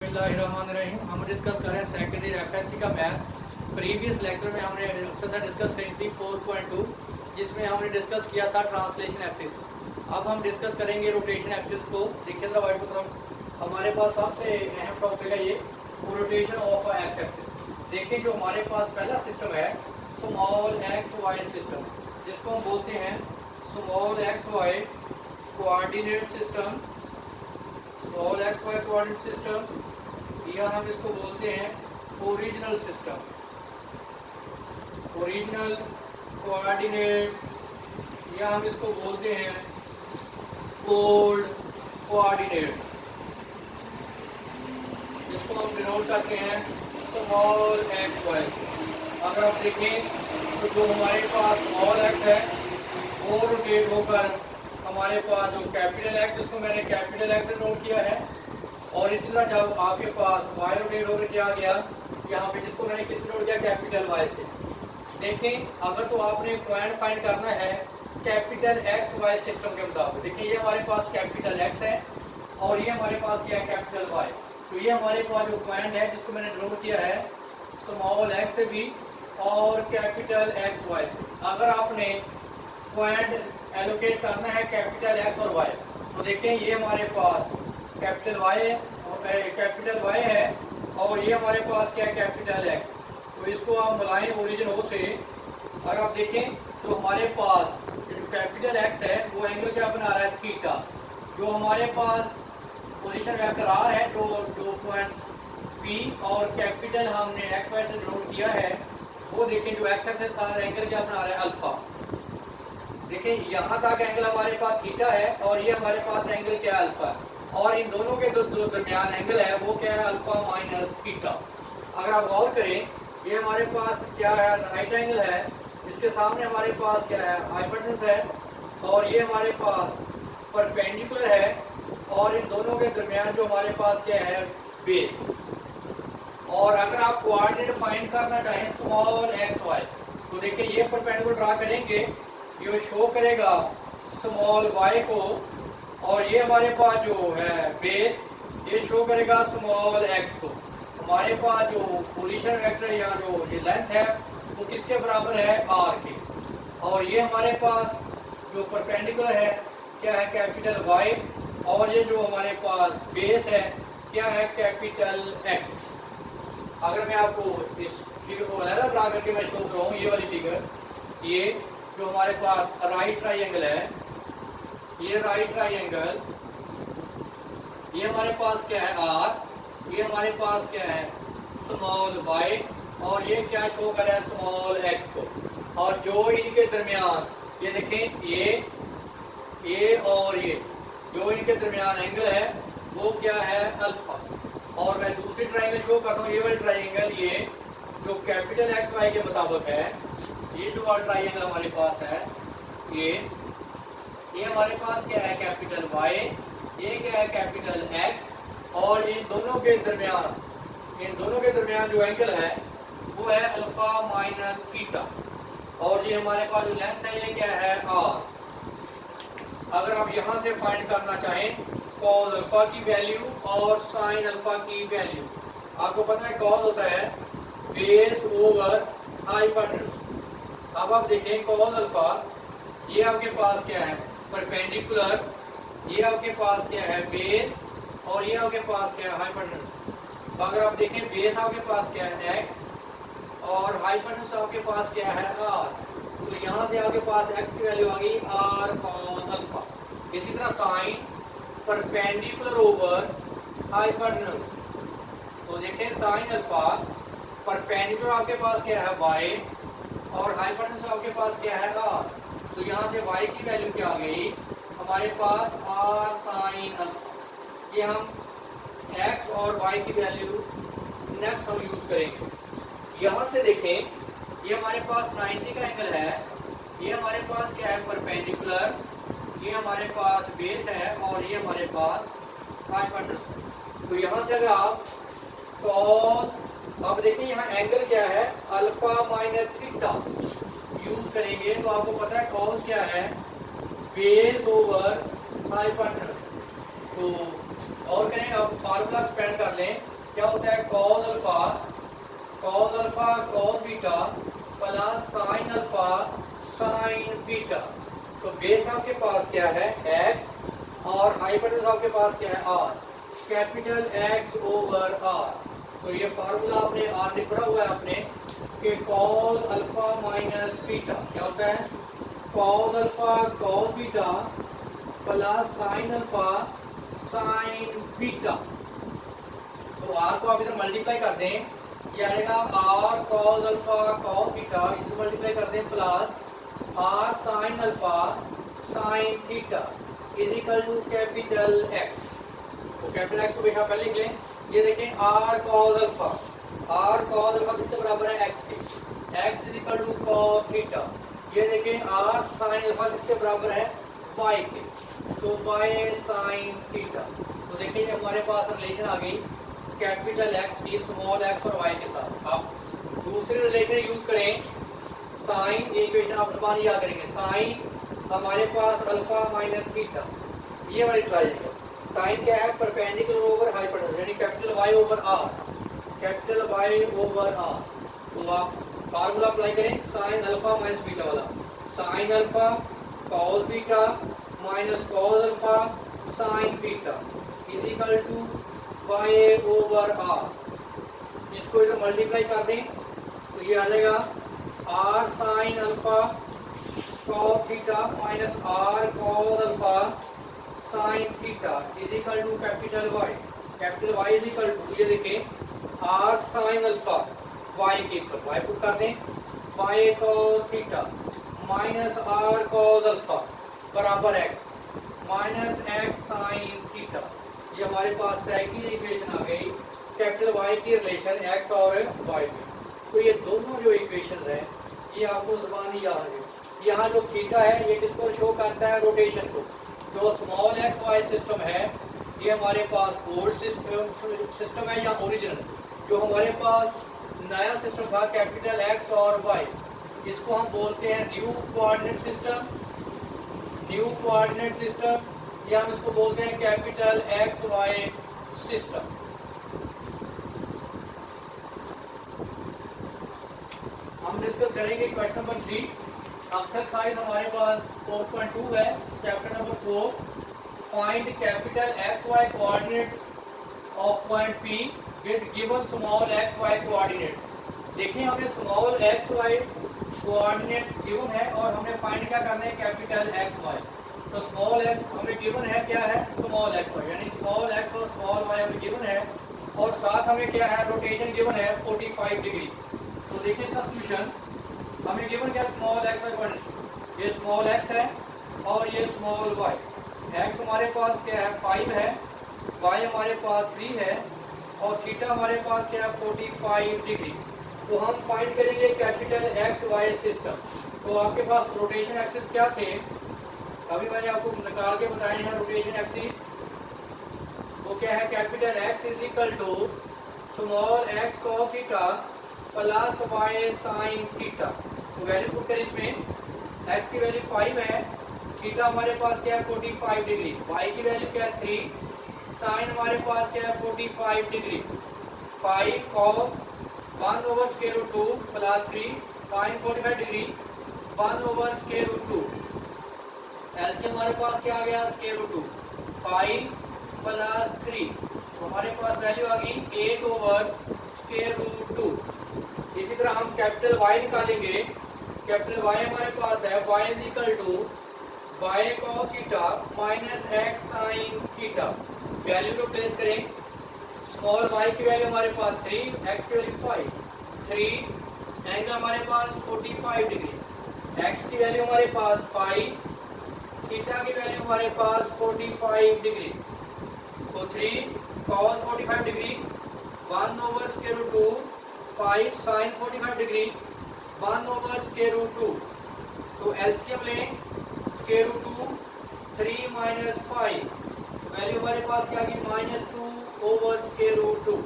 बिस्मिल्लाहिर्रहमानिर्रहीम। हम डिस्कस कर रहे हैं सेकेंडरी एफएससी का मैथ। प्रीवियस लेक्चर में हमने एक्सरसाइज डिस्कस करी थी 4.2, जिसमें हमने डिस्कस किया था ट्रांसलेशन एक्सिस। अब हम डिस्कस करेंगे रोटेशन एक्सिस को। देखिए जरा वाइट की तरफ, हमारे पास सबसे अहम टॉपिक है ये रोटेशन ऑफ एक्स एक्सिस। देखिए जो हमारे पास पहला सिस्टम है स्मॉल एक्स वाई सिस्टम, जिसको हम बोलते हैं small x Y coordinate system. Small x Y coordinate system या हम इसको बोलते हैं ओरिजिनल सिस्टम, ओरिजिनल कोऑर्डिनेट, या हम इसको बोलते हैं ओल्ड कोऑर्डिनेट, जिसको हम डिनोट करते हैं स्मॉल एक्स वाई। अगर आप देखें तो जो हमारे पास स्मॉल एक्स है वो रोटेट होकर हमारे पास जो कैपिटल एक्स, इसको मैंने कैपिटल एक्स नोट किया है, और इसी तरह जब आपके पास वाई रोटेट होकर क्या गया यहाँ पे, जिसको मैंने किससे नोट किया कैपिटल वाई से। देखें अगर तो आपने पॉइंट फाइंड करना है कैपिटल एक्स वाई सिस्टम के मुताबिक। देखिए ये हमारे पास कैपिटल एक्स है और ये हमारे पास क्या है कैपिटल वाई। तो ये हमारे पास जो पॉइंट है जिसको मैंने नोट किया है स्मॉल एक्स से भी और कैपिटल एक्स वाई से। अगर आपने पॉइंट एलोकेट करना है कैपिटल एक्स और वाई, तो देखें ये हमारे पास कैपिटल वाई है और ये हमारे पास क्या है कैपिटल एक्स। तो इसको आप मिलाएं ओरिजिन ओ से। अगर आप देखें तो हमारे पास जो कैपिटल एक्स है वो एंगल क्या बना रहा है थीटा। जो हमारे पास पोजीशन वेक्टर आर है, जो पॉइंट्स पी और कैपिटल हमने एक्स वाई से नोट किया है, वो देखें जो एक्स एक्सिस सारा एंगल क्या बना रहा है अल्फा। देखिए यहाँ तक एंगल हमारे पास थीटा है और ये हमारे पास एंगल क्या है अल्फा है, और इन दोनों के जो दरमियान एंगल है वो क्या है अल्फा माइनस थीटा। अगर आप गौर करें ये हमारे पास क्या है राइट एंगल है, इसके सामने हमारे पास क्या है हाइपोटेन्यूज है, और ये हमारे पास परपेंडिकुलर है, और इन दोनों के दरमियान जो हमारे पास क्या है बेस। और अगर आप कोऑर्डिनेट फाइंड करना चाहें स्मॉल एक्स वाई, तो देखिए ये परपेंडिकुलर ड्रा करेंगे, ये शो करेगा स्मॉल वाई को, और ये हमारे पास जो है बेस ये शो करेगा स्मॉल एक्स को। हमारे पास जो पोजीशन वेक्टर या जो ये लेंथ है वो किसके बराबर है आर के, और ये हमारे पास जो परपेंडिकुलर है क्या है कैपिटल वाई, और ये जो हमारे पास बेस है क्या है कैपिटल एक्स। अगर मैं आपको इस फिगर को ड्रा करके मैं शो कराऊँ, ये वाली फिगर, ये जो हमारे पास राइट ट्राइंगल है, ये राइट ट्राइंगल, ये हमारे पास क्या है आर, ये हमारे पास क्या है स्मॉल वाई, और ये क्या शो कर रहा है स्मॉल एक्स को। और जो इनके दरमियान ये देखें ये और ये जो इनके दरमियान एंगल है वो क्या है अल्फा। और मैं दूसरी ट्राइंगल शो करता हूँ, ये वाली ट्राइंगल, ये जो कैपिटल एक्स वाई के मुताबिक है, ये जो ट्राइंगल हमारे पास है ये हमारे पास क्या है कैपिटल वाई, ये क्या है कैपिटल एक्स, और इन दोनों के दरमियान जो एंगल है वो है अल्फा माइनस थीटा, और ये हमारे पास जो लेंथ है ये क्या है आर। अगर आप यहाँ से फाइंड करना चाहें कॉस अल्फा की वैल्यू और साइन अल्फा की वैल्यू, आपको पता है कॉस होता है बेस ओवर हाइपोटेन्यूज। अब आप देखें कॉस अल्फा, ये आपके पास क्या है परपेंडिकुलर, ये आपके पास क्या है बेस, और ये आपके पास क्या है हाइपोटेन्यूज। तो अगर आप देखें बेस आपके पास क्या है एक्स और हाइपोटेन्यूज आपके पास क्या है आर, तो यहाँ से आपके पास एक्स की वैल्यू आ गई आर कॉस अल्फा। इसी तरह साइन परपेंडिकुलर ओवर हाइपोटेन्यूज, तो देखें साइन अल्फा परपेंडिकुलर आपके पास क्या है वाई और हाइपोटेन्यूज आपके पास क्या है आर, तो यहाँ से y की वैल्यू क्या आ गई हमारे पास r साइन अल्फा। ये हम x और y की वैल्यू नेक्स्ट हम यूज करेंगे। यहाँ से देखें ये हमारे पास 90 का एंगल है, ये हमारे पास क्या है परपेंडिकुलर, ये हमारे पास बेस है, और ये हमारे पास हाइपोटेन्यूज। तो यहाँ से अगर आप cos, अब देखिए यहाँ एंगल क्या है अल्फा माइनस थीटा यूज करेंगे, तो आपको पता है cos क्या है बेस ओवर हाइपोटेन्यूज। तो और करें आप फार्मूला एक्सपेंड कर लें क्या होता है cos alpha cos beta plus sine alpha sine beta. तो बेस आपके पास क्या है x और हाइपोटेन्यूज आपके पास क्या है r, capital X over r। तो ये फार्मूला आपने r लिख पढ़ा हुआ है आपने कि कॉस अल्फा माइनस बीटा क्या होता है cos alpha cos beta plus sine alpha sine beta. तो r को आप इधर मल्टीप्लाई कर दें, ये आएगा r cos alpha cos theta, इधर मल्टीप्लाई कर दें plus r sin alpha sin theta is equal to capital X। तो कैपिटल X को बेटा पहले लिख लें, ये देखें r cos अल्फा किसके बराबर है x के, x is equal to cos theta. ये देखें r sin अल्फा किसके बराबर है y के, तो y sin थीटा। तो देखिए हमारे पास रिलेशन आ गई कैपिटल X की स्मॉल x और y के साथ। आप दूसरी रिलेशन यूज करें साइन, ये इक्वेशन आप जुबान याद करेंगे, साइन हमारे पास अल्फा माइनस थीटा, ये वाली ट्रायंगल साइन क्या है परपेंडिकुलर ओवर हाइपोटेन्यूज यानी capital Y over R, capital Y over R। तो आप फार्मूला अप्लाई करें साइन अल्फा माइनस बीटा वाला, sine alpha cos beta minus cos alpha sine beta is equal to y over r। इसको इधर multiply कर दें तो ये आ जाएगा r sine alpha cos theta minus r cos alpha sine theta is equal to capital Y is equal to, ये देखें r साइन अल्फा y के पर y पुट कर दें y cos theta minus r cos alpha बराबर x minus x sine theta. ये हमारे पास second equation आ गई कैपिटल Y की रिलेशन x और y में। तो ये दोनों जो इक्वेशन हैं ये आपको जुबानी याद है। यहाँ जो थीटा है ये किसको शो करता है रोटेशन को। जो स्मॉल एक्स वाई सिस्टम है ये हमारे पास ओल्ड सिस्टम है या ओरिजिनल। जो हमारे पास नया सिस्टम था कैपिटल X और Y, इसको हम बोलते हैं न्यू कोऑर्डिनेट सिस्टम या हम इसको बोलते हैं कैपिटल एक्स वाई सिस्टम। हम डिस्कस करेंगे क्वेश्चन नंबर 3। एक्सरसाइज हमारे पास 4.2 है, chapter number 4। Find capital X Y coordinate of point P with given small x y coordinates. देखिए हमें small x y coordinates given है और हमें फाइंड क्या करना है कैपिटल एक्स वाई। तो स्मॉल एक्स हमें गिवन है क्या है स्मॉल एक्स वाई, यानी स्मॉल एक्स और स्मॉल वाई हमें गिवन है और साथ हमें क्या है रोटेशन गिवन है 45 डिग्री। तो देखिए इसका सोल्यूशन हमें गिवन क्या स्मॉल एक्स वाई कोऑर्डिनेट, ये स्मॉल एक्स है और ये स्मॉल वाई। एक्स हमारे पास क्या है 5 है, वाई हमारे पास 3 है और थीटा हमारे पास क्या है 45 डिग्री। तो हम फाइंड करेंगे कैपिटल एक्स वाई सिस्टम। तो आपके पास रोटेशन एक्सिस क्या थे, अभी मैंने आपको निकाल के बताए हैं रोटेशन एक्सिस। वो क्या है capital X is equal to small x cos theta plus y sine theta. तो वैल्यू पुट करें इसमें, एक्स की वैल्यू 5 है, थीटा हमारे पास क्या है 45 डिग्री, वाई की वैल्यू क्या है 3, साइन हमारे पास क्या है 45 degree. 5 cos 1 over square root 2 plus 3 sine 45 degree 1 over square root 2। LCM हमारे पास क्या आ गया स्क्वायर रूट 2, 5 प्लस 3, तो हमारे पास वैल्यू आ गई 8 ओवर स्क्वायर रूट 2। इसी तरह हम कैपिटल वाई निकालेंगे। कैपिटल वाई हमारे पास है y is equal to y cos theta minus x sine theta. Value को प्लेस करें, स्मॉल y की वैल्यू हमारे पास 3, x की वैल्यू 5, 3 एंगल हमारे पास 45 डिग्री, x की वैल्यू हमारे पास 5, थीटा की वैल्यू हमारे पास 45 डिग्री। तो 3 cos 45 degree 1 over square root 2, 5 sin 45 degree 1 over square root 2। तो एलसीएम लें स्क्वायर रूट 2 3 माइनस 5, वैल्यू हमारे पास क्या आ गई -2 ओवर स्क्वायर रूट 2।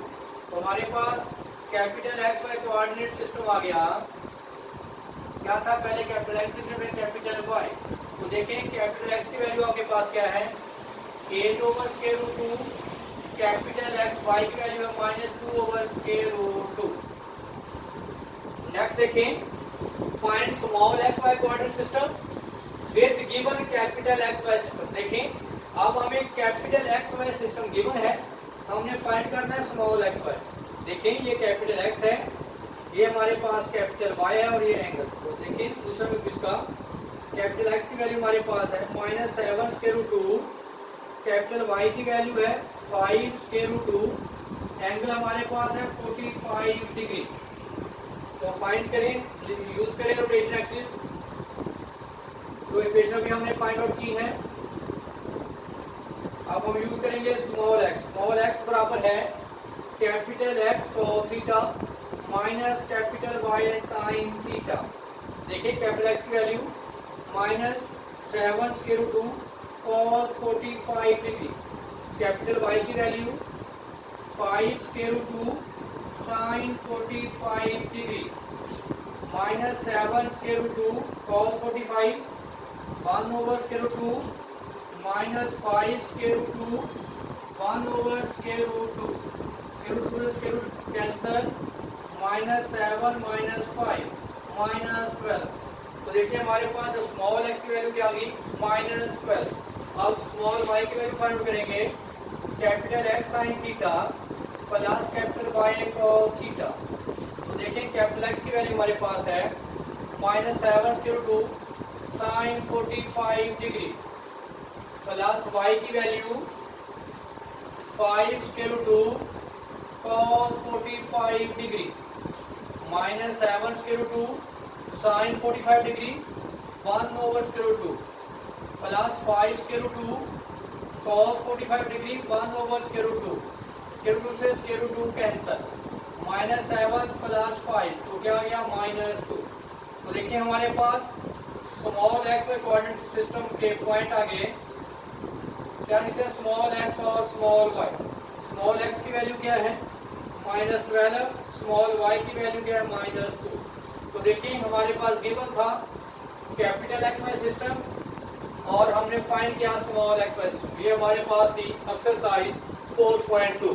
तो हमारे पास capital X Y coordinate system आ गया। क्या था पहले कैपिटल एक्स फिर कैपिटल वाई। तो देखें कैपिटल एक्स की वैल्यू आपके पास क्या है 8 over square root 2 capital X Y की वैल्यू है -2/√2। नेक्स्ट देखें, find small x Y coordinate system with given capital X Y system. देखें अब हमें capital X Y system given है, हमने फाइंड करना है स्मॉल एक्स वाई। देखें ये कैपिटल एक्स है, ये हमारे पास कैपिटल वाई है और ये एंगल। तो देखें सोल्यूशन में इसका कैपिटल एक्स की वैल्यू हमारे पास है -7/√2, कैपिटल वाई की वैल्यू है 5/√2, एंगल हमारे पास है 45 डिग्री। तो फाइंड करें, यूज करें रोटेशन एक्सिस। तो इक्वेशन भी हमने फाइंड आउट की है। अब हम यूज करेंगे स्मॉल एक्स। स्मॉल एक्स बराबर है capital X cos theta minus capital Y sin theta. देखिए कैपिटल एक्स की value -7/√2 cos 45 degree, capital Y की value 5/√2 sin 45 degree, -7/√2 cos 45, 1/√2 -5/√2 1/√2, cancel, -7 -5 -12। तो देखिए हमारे पास स्मॉल एक्स की वैल्यू क्या आ गई -12। अब स्मॉल वाई की वैल्यू फाइंड करेंगे, capital X sin theta plus capital Y cos theta. तो देखें कैपिटल एक्स की वैल्यू हमारे पास है -7/√2 sin 45 डिग्री प्लस वाई की value 5/√2 cos 45 degree -7/√2 sin 45 degree 1/√2 plus 5/√2 cos 45 degree 1/√2, √2 से √2 कैंसल, -7 प्लस 5 तो क्या आ गया -2। तो देखिए हमारे पास स्मॉल एक्स में कोऑर्डिनेट सिस्टम के पॉइंट आगे क्या लिखे, स्मॉल एक्स और स्मॉल वाई। स्मॉल एक्स की वैल्यू क्या है -12, स्मॉल वाई की वैल्यू क्या है -2। तो देखिए हमारे पास गिवन था कैपिटल एक्स वाई सिस्टम और हमने फाइंड किया स्मॉल एक्स वाई सिस्टम। ये हमारे पास थी एक्सरसाइज 4.2।